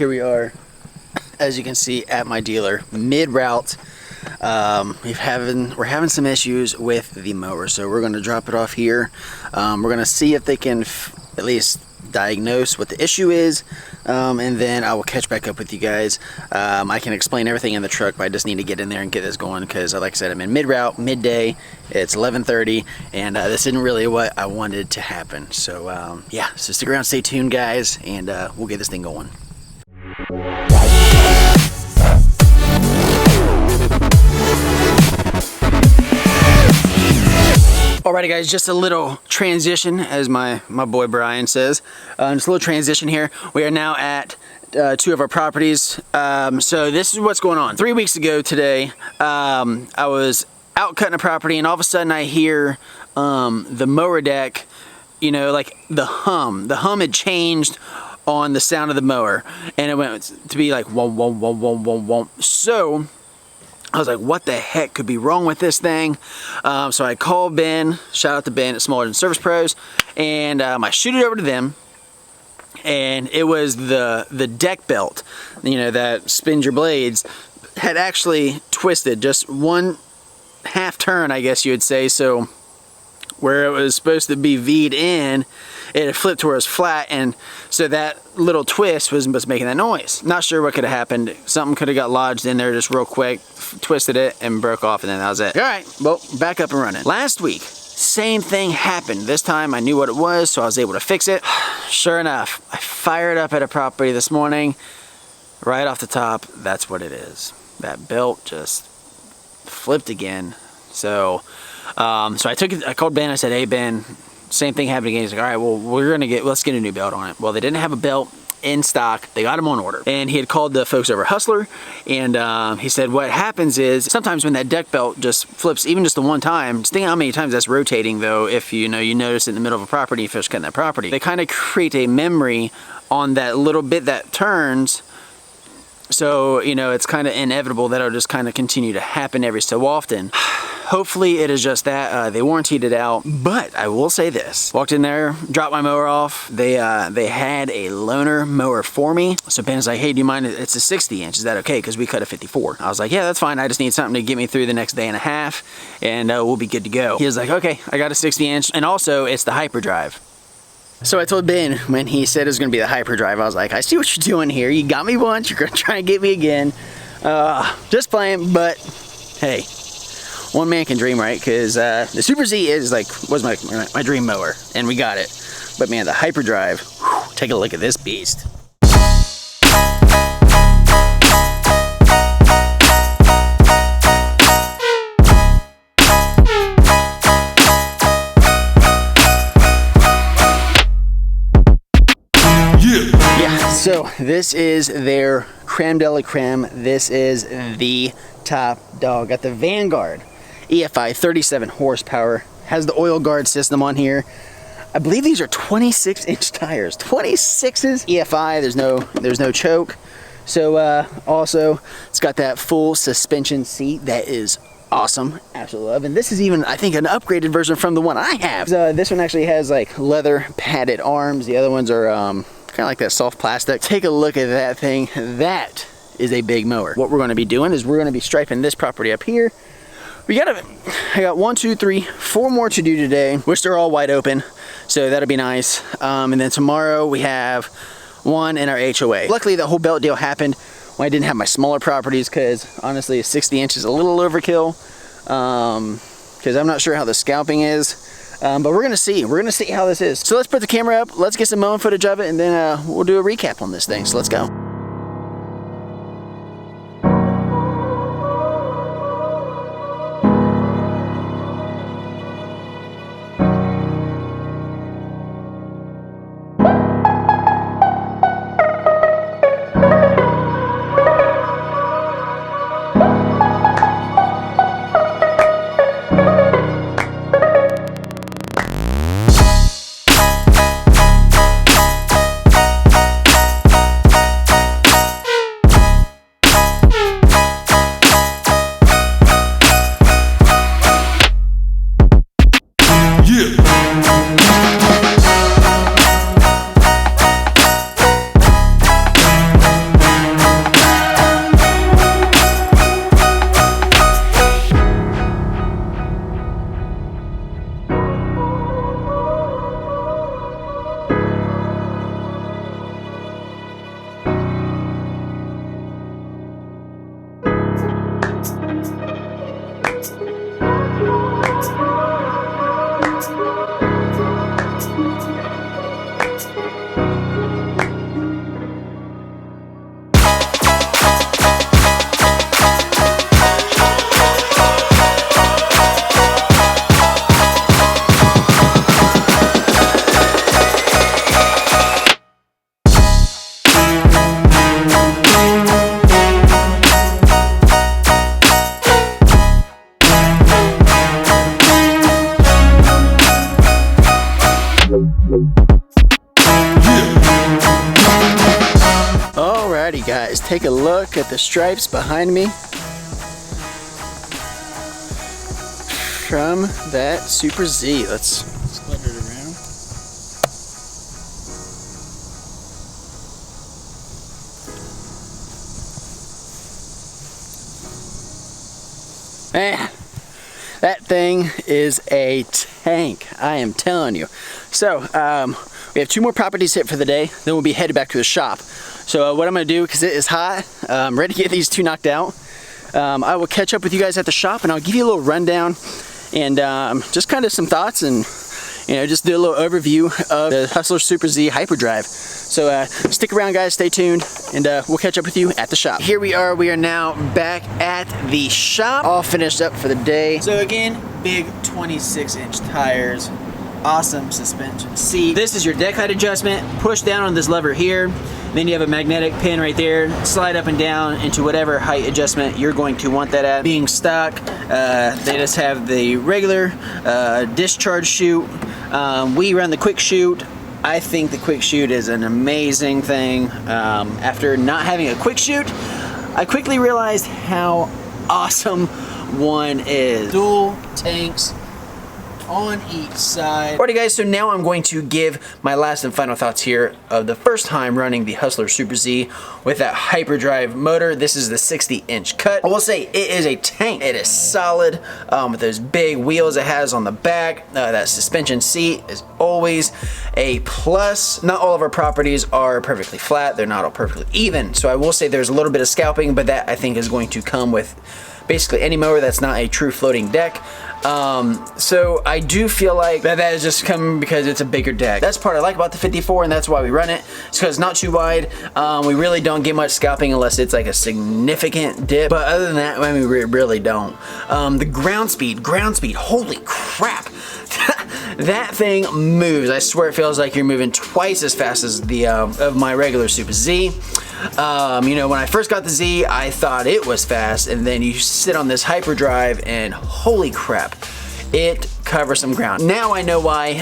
Here we are, as you can see, at my dealer, mid-route. We're having some issues with the mower, so we're going to drop it off here. We're going to see if they can at least diagnose what the issue is, and then I will catch back up with you guys. I can explain everything in the truck, but I just need to get in there and get this going because, like I said, I'm in mid-route, midday. It's 11:30, and this isn't really what I wanted to happen. So yeah, so stick around, stay tuned, guys, and we'll get this thing going. Alrighty guys, just a little transition, as my boy Brian says. Just a little transition here. We are now at two of our properties. So this is what's going on. 3 weeks ago today, I was out cutting a property, and all of a sudden I hear the mower deck, you know, like the hum. The hum had changed on the sound of the mower, and it went to be like wom wom wom wom wom wom. So I was like, what the heck could be wrong with this thing? So I called Ben, shout out to Ben at Smaller Than Service Pros, and I shoot it over to them, and it was the deck belt, you know, that spins your blades, had actually twisted just one half turn, I guess you would say. So where it was supposed to be V'd in, it had flipped to where it was flat, and so that little twist was making that noise. Not sure what could have happened. Something could have got lodged in there just real quick, twisted it, and broke off, and then that was it. All right, well, back up and running. Last week, same thing happened. This time I knew what it was, so I was able to fix it. Sure enough, I fired up at a property this morning. Right off the top, that's what it is. That belt just flipped again. So I called Ben. I said, hey Ben, same thing happened again. He's like, all right, well, let's get a new belt on it. Well, they didn't have a belt in stock. They got them on order, and he had called the folks over at Hustler, and he said what happens is sometimes when that deck belt just flips, even just the one time, just think how many times that's rotating though. If you notice in the middle of a property, you finish cutting that property, they kind of create a memory on that little bit that turns. So, you know, it's kind of inevitable that it'll just kind of continue to happen every so often. Hopefully it is just that. They warrantied it out, but I will say this. Walked in there, dropped my mower off. They had a loaner mower for me. So Ben's like, hey, do you mind? It's a 60 inch. Is that okay? Because we cut a 54. I was like, yeah, that's fine. I just need something to get me through the next day and a half, and we'll be good to go. He was like, okay, I got a 60 inch. And also it's the hyperdrive. So I told Ben when he said it was going to be the hyperdrive, I was like, I see what you're doing here. You got me once, you're going to try and get me again. Just playing, but hey, one man can dream, right? Because the Super Z was my dream mower, and we got it. But man, the hyperdrive, whew, take a look at this beast. So this is their creme de la creme. This is the top dog. Got the Vanguard EFI 37 horsepower. Has the oil guard system on here. I believe these are 26-inch tires. 26s EFI. There's no choke. So also it's got that full suspension seat. That is awesome. Absolutely love. And this is even, I think, an upgraded version from the one I have. This one actually has like leather padded arms. The other ones are kind of like that soft plastic. Take a look at that thing. That is a big mower. What we're going to be doing is we're going to be striping this property up here. I got 1, 2, 3, 4 more to do today, which they're all wide open, so that'll be nice. And then tomorrow we have one in our HOA. Luckily the whole belt deal happened when I didn't have my smaller properties, because honestly a 60 inch is a little overkill, because I'm not sure how the scalping is. But we're gonna see how this is. So let's put the camera up, let's get some mowing footage of it, and then we'll do a recap on this thing. So let's go. Alrighty guys, take a look at the stripes behind me from that Super Z. Let's split it around. Man, that thing is a tank, I am telling you. So, we have 2 more properties hit for the day, then we'll be headed back to the shop. So what I'm gonna do, because it is hot, I'm ready to get these 2 knocked out. I will catch up with you guys at the shop and I'll give you a little rundown and just kind of some thoughts and just do a little overview of the Hustler Super Z Hyperdrive. So stick around guys, stay tuned, and we'll catch up with you at the shop. Here we are now back at the shop, all finished up for the day. So again, big 26-inch tires, awesome suspension seat. This is your deck height adjustment. Push down on this lever here. Then you have a magnetic pin right there. Slide up and down into whatever height adjustment you're going to want that at. Being stock, they just have the regular discharge chute. We run the quick chute. I think the quick chute is an amazing thing. After not having a quick chute, I quickly realized how awesome one is. Dual tanks on each side. Alrighty guys, so now I'm going to give my last and final thoughts here of the first time running the Hustler Super Z with that hyperdrive motor. This is the 60-inch cut. I will say it is a tank. It is solid with those big wheels it has on the back. That suspension seat is always a plus. Not all of our properties are perfectly flat. They're not all perfectly even. So I will say there's a little bit of scalping, but that I think is going to come with basically any mower that's not a true floating deck. So I do feel like that is just coming because it's a bigger deck. That's part I like about the 54, and that's why we run it. It's because it's not too wide. We really don't get much scalping unless it's like a significant dip, but other than that, I mean, we really don't. The ground speed, holy crap. That thing moves. I swear it feels like you're moving twice as fast as the of my regular Super Z. When I first got the Z, I thought it was fast, and then you sit on this hyperdrive and holy crap, it covers some ground. Now I know why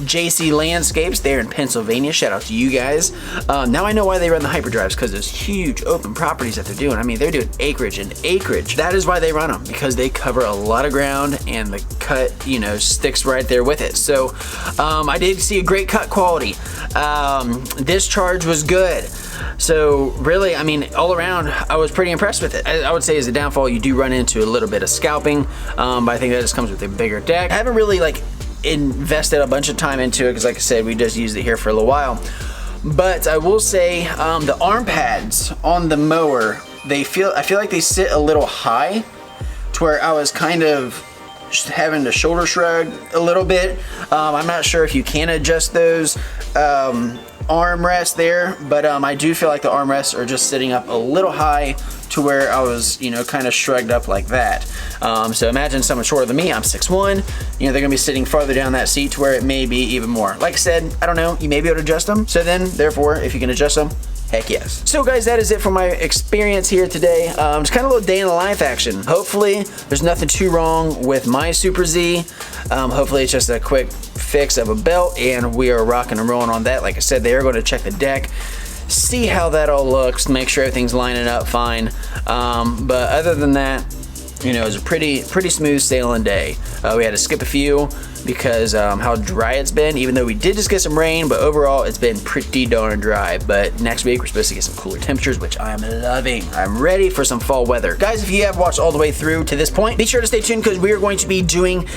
JC Landscapes there in Pennsylvania, shout out to you guys. Now I know why they run the hyperdrives, because there's huge open properties that they're doing. I mean, they're doing acreage and acreage. That is why they run them, because they cover a lot of ground and the cut, sticks right there with it. So I did see a great cut quality. Discharge was good. So really, I mean, all around, I was pretty impressed with it. I would say as a downfall, you do run into a little bit of scalping, but I think that just comes with a bigger deck. I haven't really invested a bunch of time into it because like I said, we just used it here for a little while. But I will say the arm pads on the mower, I feel like they sit a little high to where I was kind of having to shoulder shrug a little bit. I'm not sure if you can adjust those armrests there, but I do feel like the armrests are just sitting up a little high to where I was, kind of shrugged up like that. So imagine someone shorter than me, I'm 6'1", they're gonna be sitting farther down that seat to where it may be even more. Like I said, I don't know, you may be able to adjust them. So then, therefore, if you can adjust them, heck yes. So guys, that is it for my experience here today. Just kind of a little day in the life action. Hopefully, there's nothing too wrong with my Super Z. Hopefully, it's just a quick fix of a belt, and we are rocking and rolling on that. Like I said, they are going to check the deck, see how that all looks, make sure everything's lining up fine. But other than that, it was a pretty smooth sailing day. We had to skip a few because how dry it's been, even though we did just get some rain, but overall it's been pretty darn dry. But next week we're supposed to get some cooler temperatures, which I'm loving. I'm ready for some fall weather. Guys, if you have watched all the way through to this point, be sure to stay tuned because we are going to be doing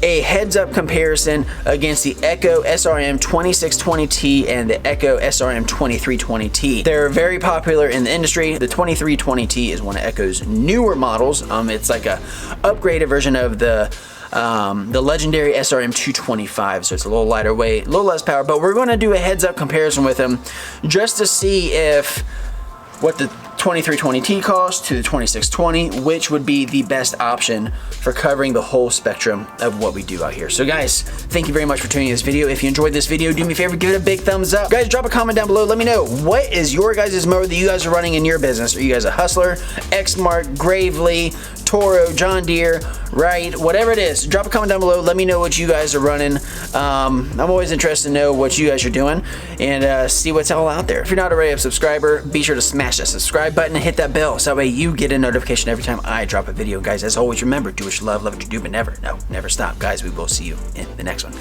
a heads-up comparison against the Echo SRM 2620T and the Echo SRM 2320T. They're very popular in the industry. The 2320T is one of Echo's newer models. It's like a upgraded version of the legendary SRM 225, so it's a little lighter weight, a little less power, but we're going to do a heads-up comparison with them just to see if what the 2320T costs to the 2620, which would be the best option for covering the whole spectrum of what we do out here. So guys, thank you very much for tuning in this video. If you enjoyed this video, do me a favor, give it a big thumbs up. Guys, drop a comment down below. Let me know, what is your guys' mower that you guys are running in your business? Are you guys a Hustler, Exmark, Gravely, Toro, John Deere, Wright, whatever it is. Drop a comment down below. Let me know what you guys are running. I'm always interested to know what you guys are doing and see what's all out there. If you're not already a subscriber, be sure to smash that subscribe button and hit that bell so that way you get a notification every time I drop a video. Guys, as always, remember, do what you love what you do, but never stop. Guys, we will see you in the next one.